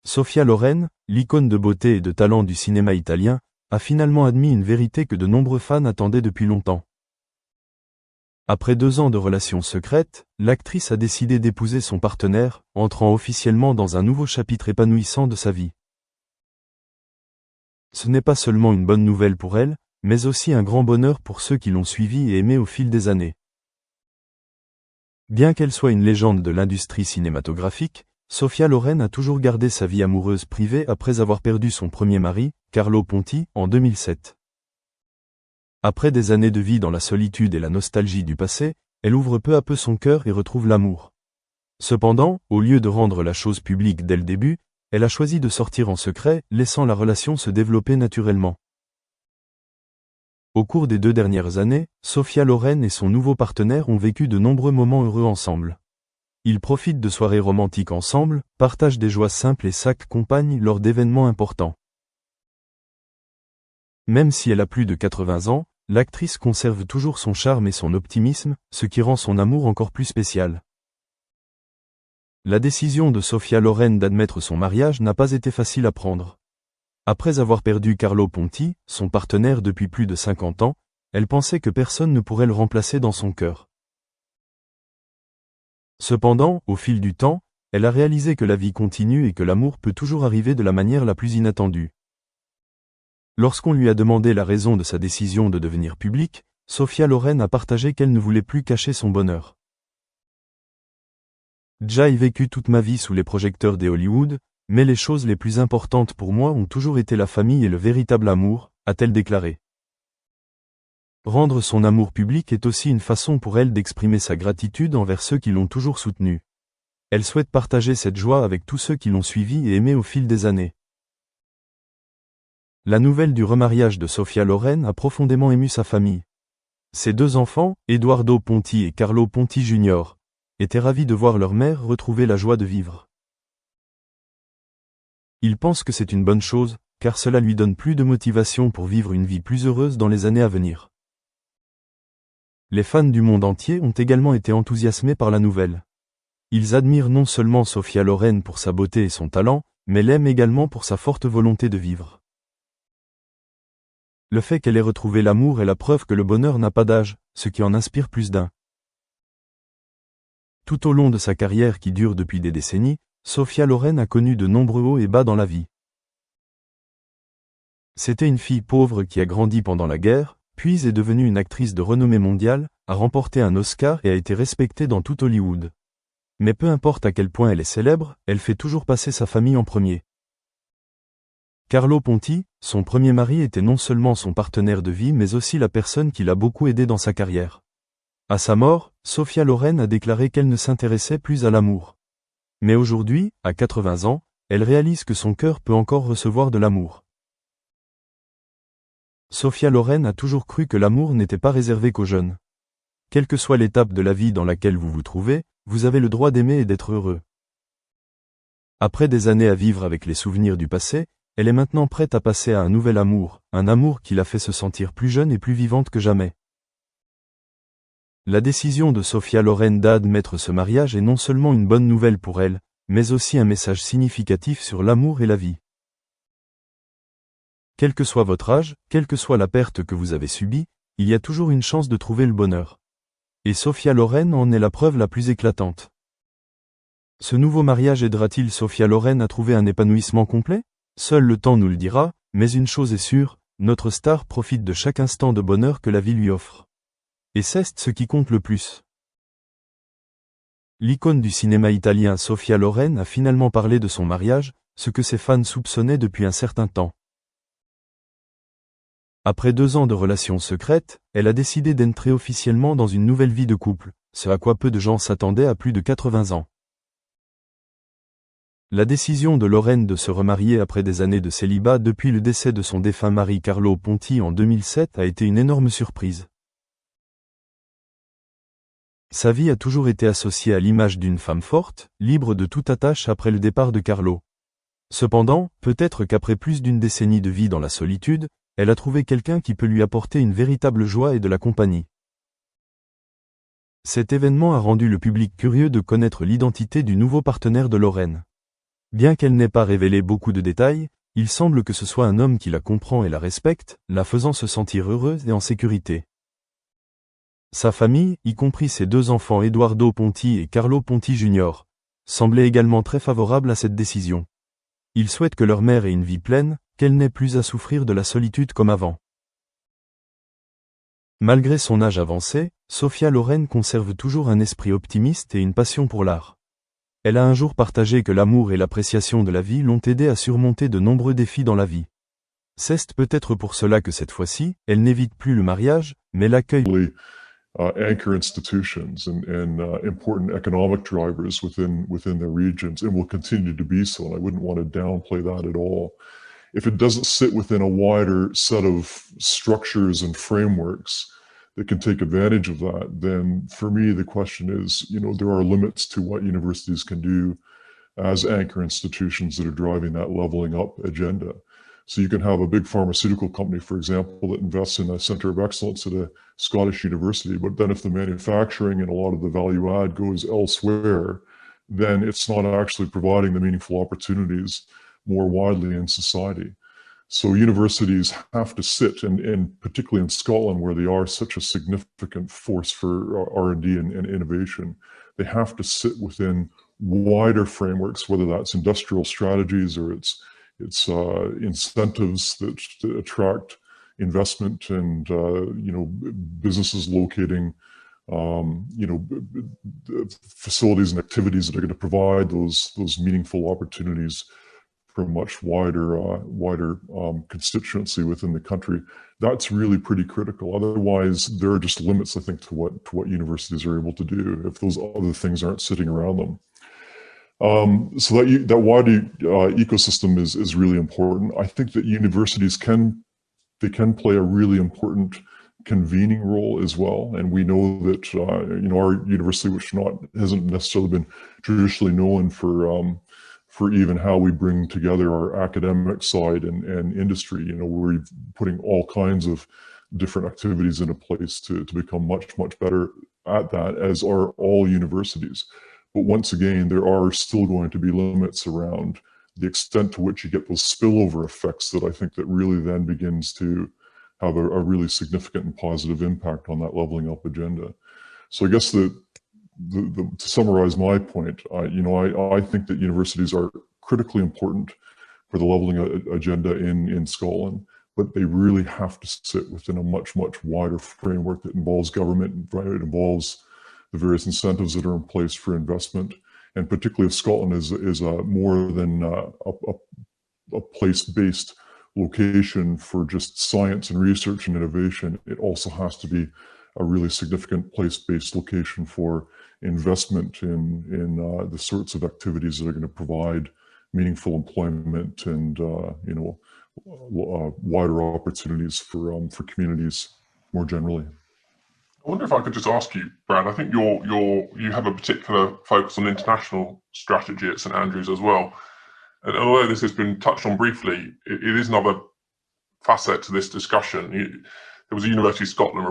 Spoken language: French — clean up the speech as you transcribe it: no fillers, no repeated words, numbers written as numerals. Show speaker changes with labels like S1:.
S1: Sofia Loren, l'icône de beauté et de talent du cinéma italien, a finalement admis une vérité que de nombreux fans attendaient depuis longtemps. Après 2 ans de relations secrètes, l'actrice a décidé d'épouser son partenaire, entrant officiellement dans un nouveau chapitre épanouissant de sa vie. Ce n'est pas seulement une bonne nouvelle pour elle, mais aussi un grand bonheur pour ceux qui l'ont suivie et aimée au fil des années. Bien qu'elle soit une légende de l'industrie cinématographique, Sofia Loren a toujours gardé sa vie amoureuse privée après avoir perdu son premier mari, Carlo Ponti, en 2007. Après des années de vie dans la solitude et la nostalgie du passé, elle ouvre peu à peu son cœur et retrouve l'amour. Cependant, au lieu de rendre la chose publique dès le début, elle a choisi de sortir en secret, laissant la relation se développer naturellement. Au cours des 2 dernières années, Sofia Loren et son nouveau partenaire ont vécu de nombreux moments heureux ensemble. Ils profitent de soirées romantiques ensemble, partagent des joies simples et s'accompagnent lors d'événements importants. Même si elle a plus de 80 ans, l'actrice conserve toujours son charme et son optimisme, ce qui rend son amour encore plus spécial. La décision de Sofia Loren d'admettre son mariage n'a pas été facile à prendre. Après avoir perdu Carlo Ponti, son partenaire depuis plus de 50 ans, elle pensait que personne ne pourrait le remplacer dans son cœur. Cependant, au fil du temps, elle a réalisé que la vie continue et que l'amour peut toujours arriver de la manière la plus inattendue. Lorsqu'on lui a demandé la raison de sa décision de devenir publique, Sofia Loren a partagé qu'elle ne voulait plus cacher son bonheur. J'ai vécu toute ma vie sous les projecteurs des Hollywood, mais les choses les plus importantes pour moi ont toujours été la famille et le véritable amour, a-t-elle déclaré. Rendre son amour public est aussi une façon pour elle d'exprimer sa gratitude envers ceux qui l'ont toujours soutenue. Elle souhaite partager cette joie avec tous ceux qui l'ont suivie et aimée au fil des années. La nouvelle du remariage de Sofia Loren a profondément ému sa famille. Ses 2 enfants, Eduardo Ponti et Carlo Ponti Jr., étaient ravis de voir leur mère retrouver la joie de vivre. Ils pensent que c'est une bonne chose, car cela lui donne plus de motivation pour vivre une vie plus heureuse dans les années à venir. Les fans du monde entier ont également été enthousiasmés par la nouvelle. Ils admirent non seulement Sofia Loren pour sa beauté et son talent, mais l'aiment également pour sa forte volonté de vivre. Le fait qu'elle ait retrouvé l'amour est la preuve que le bonheur n'a pas d'âge, ce qui en inspire plus d'un. Tout au long de sa carrière qui dure depuis des décennies, Sofia Loren a connu de nombreux hauts et bas dans la vie. C'était une fille pauvre qui a grandi pendant la guerre, puis est devenue une actrice de renommée mondiale, a remporté un Oscar et a été respectée dans tout Hollywood. Mais peu importe à quel point elle est célèbre, elle fait toujours passer sa famille en premier. Carlo Ponti, son premier mari, était non seulement son partenaire de vie mais aussi la personne qui l'a beaucoup aidé dans sa carrière. À sa mort, Sofia Loren a déclaré qu'elle ne s'intéressait plus à l'amour. Mais aujourd'hui, à 80 ans, elle réalise que son cœur peut encore recevoir de l'amour. Sofia Loren a toujours cru que l'amour n'était pas réservé qu'aux jeunes. Quelle que soit l'étape de la vie dans laquelle vous vous trouvez, vous avez le droit d'aimer et d'être heureux. Après des années à vivre avec les souvenirs du passé, elle est maintenant prête à passer à un nouvel amour, un amour qui la fait se sentir plus jeune et plus vivante que jamais. La décision de Sofia Loren d'admettre ce mariage est non seulement une bonne nouvelle pour elle, mais aussi un message significatif sur l'amour et la vie. Quel que soit votre âge, quelle que soit la perte que vous avez subie, il y a toujours une chance de trouver le bonheur. Et Sofia Loren en est la preuve la plus éclatante. Ce nouveau mariage aidera-t-il Sofia Loren à trouver un épanouissement complet ? Seul le temps nous le dira, mais une chose est sûre, notre star profite de chaque instant de bonheur que la vie lui offre. Et c'est ce qui compte le plus. L'icône du cinéma italien Sofia Loren a finalement parlé de son mariage, ce que ses fans soupçonnaient depuis un certain temps. Après 2 ans de relations secrètes, elle a décidé d'entrer officiellement dans une nouvelle vie de couple, ce à quoi peu de gens s'attendaient à plus de 80 ans. La décision de Loren de se remarier après des années de célibat depuis le décès de son défunt mari Carlo Ponti en 2007 a été une énorme surprise. Sa vie a toujours été associée à l'image d'une femme forte, libre de toute attache après le départ de Carlo. Cependant, peut-être qu'après plus d'une décennie de vie dans la solitude, elle a trouvé quelqu'un qui peut lui apporter une véritable joie et de la compagnie. Cet événement a rendu le public curieux de connaître l'identité du nouveau partenaire de Loren. Bien qu'elle n'ait pas révélé beaucoup de détails, il semble que ce soit un homme qui la comprend et la respecte, la faisant se sentir heureuse et en sécurité. Sa famille, y compris ses 2 enfants Eduardo Ponti et Carlo Ponti Jr., semblait également très favorable à cette décision. Ils souhaitent que leur mère ait une vie pleine, qu'elle n'ait plus à souffrir de la solitude comme avant. Malgré son âge avancé, Sophia Loren conserve toujours un esprit optimiste et une passion pour l'art. Elle a un jour partagé que l'amour et l'appréciation de la vie l'ont aidée à surmonter de nombreux défis dans la vie. C'est peut-être pour cela que cette fois-ci, elle n'évite plus le mariage, mais l'accueille.
S2: Anchor institutions and important economic drivers within their regions, and will continue to be so. And I wouldn't want to downplay that at all. If it doesn't sit within a wider set of structures and frameworks that can take advantage of that, then for me, the question is, there are limits to what universities can do as anchor institutions that are driving that leveling up agenda. So you can have a big pharmaceutical company, for example, that invests in a center of excellence at a Scottish university, but then if the manufacturing and a lot of the value add goes elsewhere, then it's not actually providing the meaningful opportunities more widely in society. So universities have to sit, and particularly in Scotland, where they are such a significant force for R&D and innovation, they have to sit within wider frameworks, whether that's industrial strategies or it's incentives that attract investment and businesses locating facilities and activities that are going to provide those meaningful opportunities for a much wider constituency within the country. That's really pretty critical. Otherwise, there are just limits, I think, to what universities are able to do if those other things aren't sitting around them. So that wider ecosystem is really important. I think that universities can play a really important convening role as well. And we know that our university, which hasn't necessarily been traditionally known for even how we bring together our academic side and industry, we're putting all kinds of different activities into place to become much better at that, as are all universities. But once again, there are still going to be limits around the extent to which you get those spillover effects that I think that really then begins to have a really significant and positive impact on that leveling up agenda. So I guess to summarize my point, I think that universities are critically important for the leveling agenda in Scotland, but they really have to sit within a much wider framework that involves government, right? It involves the various incentives that are in place for investment, and particularly if Scotland is more than a place-based location for just science and research and innovation, it also has to be a really significant place-based location for investment in the sorts of activities that are going to provide meaningful employment and wider opportunities for communities more generally.
S3: I wonder if I could just ask you, Brad. I think you have a particular focus on international strategy at St Andrews as well. And although this has been touched on briefly, it is another facet to this discussion. There was a University of Scotland